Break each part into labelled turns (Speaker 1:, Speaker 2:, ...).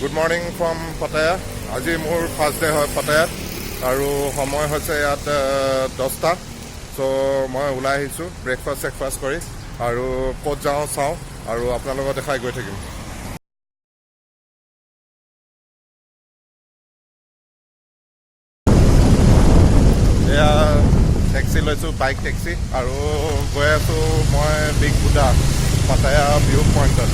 Speaker 1: Good morning from Pattaya. আজি মোৰ first day হয় পাটায়াত আৰু সময় হৈছে ইয়াত 10টা সো মই ওলাই আহিছোঁ ব্ৰেকফাষ্ট কৰি আৰু ক'ত যাওঁ চাওঁ আৰু আপোনালোকক দেখাই গৈ থাকিম এয়া টেক্সি লৈছোঁ বাইক টেক্সি আৰু গৈ আছোঁ মই বিগ বুদ্ধা পাটায়া ভিউ পইণ্টত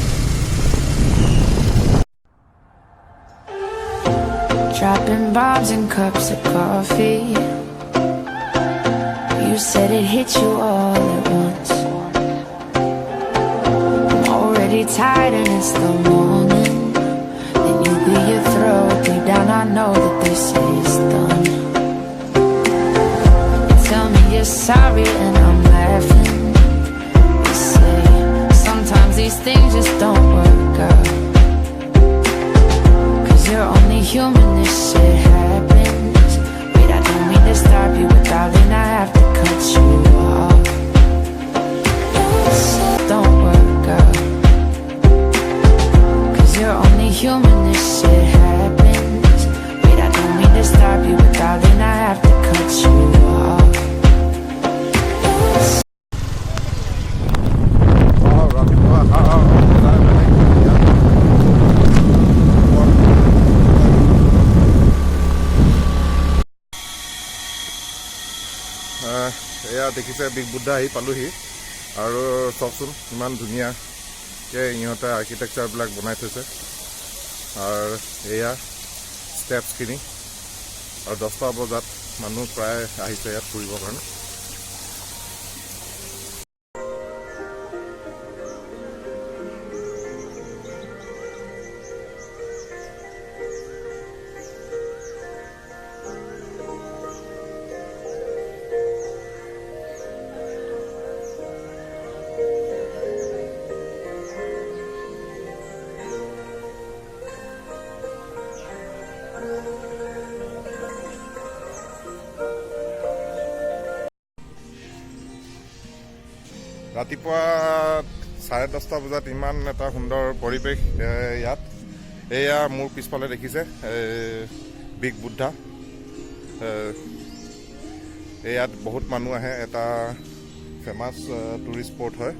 Speaker 2: Dropping bombs in cups of coffee. You said it hit you all at once. I'm already tired and it's the morning. Then you clear your throat, deep down I know that this is done. You tell me you're sorry and I'm laughing. You say sometimes these things just don't work out. You're only human, this shit happens. Wait, I don't mean to stop you, but darling, I have to cut you off. This shit don't work out. Cause you're only human, this shit happens. Wait, I don't mean to stop you, but darling, I have to cut you off.
Speaker 1: এয়া দেখিছে big Buddha আহি পালোহি আৰু চাওকচোন ইমান ধুনীয়াকৈ ইহঁতে আৰ্কিটেক্সাৰবিলাক বনাই থৈছে আৰু এয়া ষ্টেপছখিনি আৰু 10টা বজাত মানুহ প্ৰায় আহিছে ইয়াত ফুৰিবৰ কাৰণে ৰাতিপুৱা 10:30 বজাত ইমান এটা সুন্দৰ পৰিৱেশ ইয়াত এয়া মোৰ পিছফালে দেখিছে বিগ বুদ্ধা ইয়াত বহুত মানুহ আহে এটা ফেমাছ টুৰিষ্ট স্পট হয়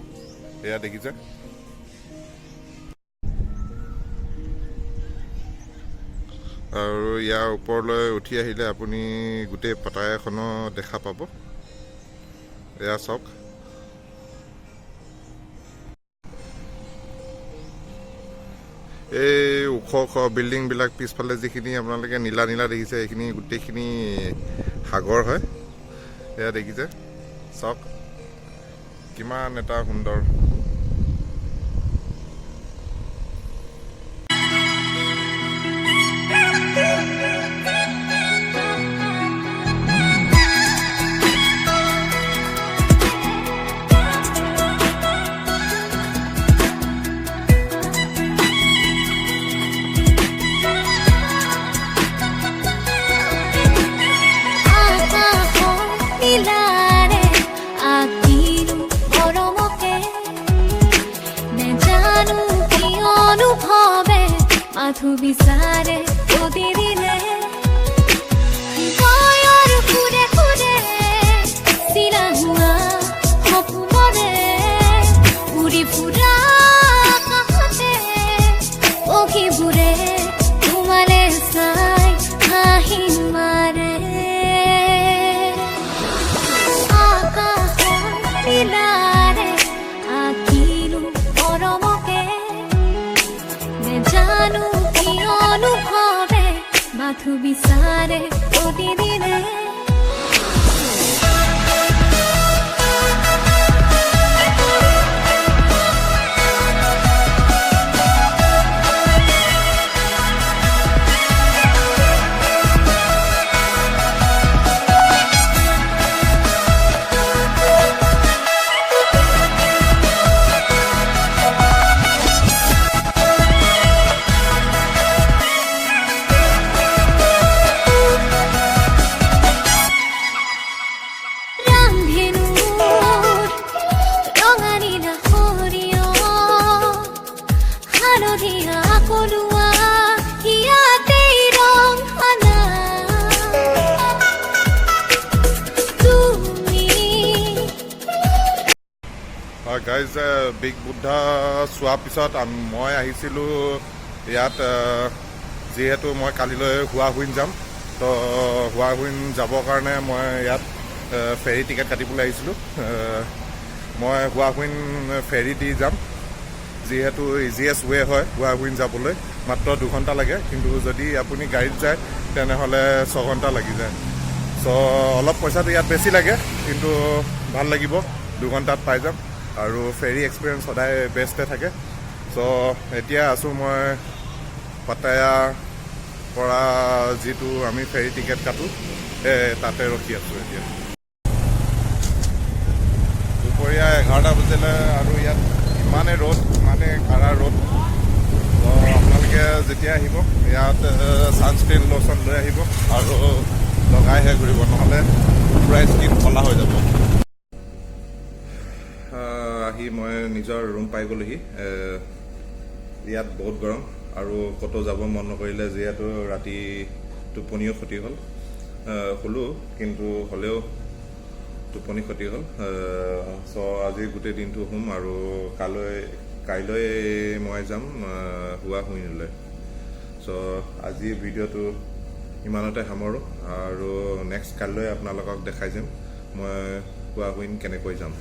Speaker 1: এয়া দেখিছে আৰু ইয়াৰ ওপৰলৈ উঠি আহিলে আপুনি গোটেই পাটায়াখনো দেখা পাব এয়া চাওক এই ওখ বিল্ডিংবিলাক পিছফালে যিখিনি আপোনালোকে নীলা নীলা দেখিছে এইখিনি গোটেইখিনি সাগৰ হয় এয়া দেখিছে চাওক কিমান এটা সুন্দৰ
Speaker 3: तू भी सारे वो दीदी ने कोई और पूरे पूरे सीना हुआ हो पूरे पूरी पूरा कहते ओ की बुरे तुम्हारे साई हाही मारे आका हो मिलारे आकीलू और मोके मैं जानू অনুভবে মাথু বিচারে প্রতিদিনে
Speaker 1: গাইজ বিগ বুদ্ধা চোৱাৰ পিছত মই আহিছিলোঁ ইয়াত যিহেতু মই কালিলৈ হুৱাহুইন যাম তো হুৱাহুইন যাবৰ কাৰণে মই ইয়াত ফেৰী টিকেট কাটিবলৈ আহিছিলোঁ মই হুৱাহুইন ফেৰী দি যাম যিহেতু ইজিয়েষ্ট ৱে হয় হুৱাহুইন যাবলৈ মাত্ৰ 2 ঘণ্টা লাগে কিন্তু যদি আপুনি গাড়ীত যায় তেনেহ'লে 6 ঘণ্টা লাগি যায় চ' অলপ পইচাটো ইয়াত বেছি লাগে কিন্তু ভাল লাগিব 2 ঘণ্টাত পাই যাম আৰু ফেৰী এক্সপিৰিয়েঞ্চ সদায় বেষ্টে থাকে চ' এতিয়া আছোঁ মই পাটায়াৰ পৰা যিটো আমি ফেৰী টিকেট কাটোঁ তাতে ৰখি আছোঁ এতিয়া দুপৰীয়া 11টা বজিলে আৰু ইয়াত ইমানে ৰ'দ ইমানে কাঢ়া ৰ'দ আপোনালোকে যেতিয়া আহিব ইয়াত ছানস্ক্ৰীন লোচন লৈ আহিব আৰু লগাইহে ঘূৰিব নহ'লে পূৰা স্কিন ক'লা হৈ যাব আহি মই নিজৰ ৰুম পাই গ'লোহি ইয়াত বহুত গৰম আৰু ক'তো যাব মন নকৰিলে যিহেতু ৰাতি টোপনিও ক্ষতি হ'ল শুলোঁ কিন্তু হ'লেও টোপনি ক্ষতি হ'ল চ' আজি গোটেই দিনটো শুম আৰু কাইলৈ মই যাম হুৱাহুইনলৈ চ' আজি ভিডিঅ'টো ইমানতে সামৰোঁ আৰু নেক্সট কাইলৈ আপোনালোকক দেখাই যাম মই হুৱাহুইন কেনেকৈ যাম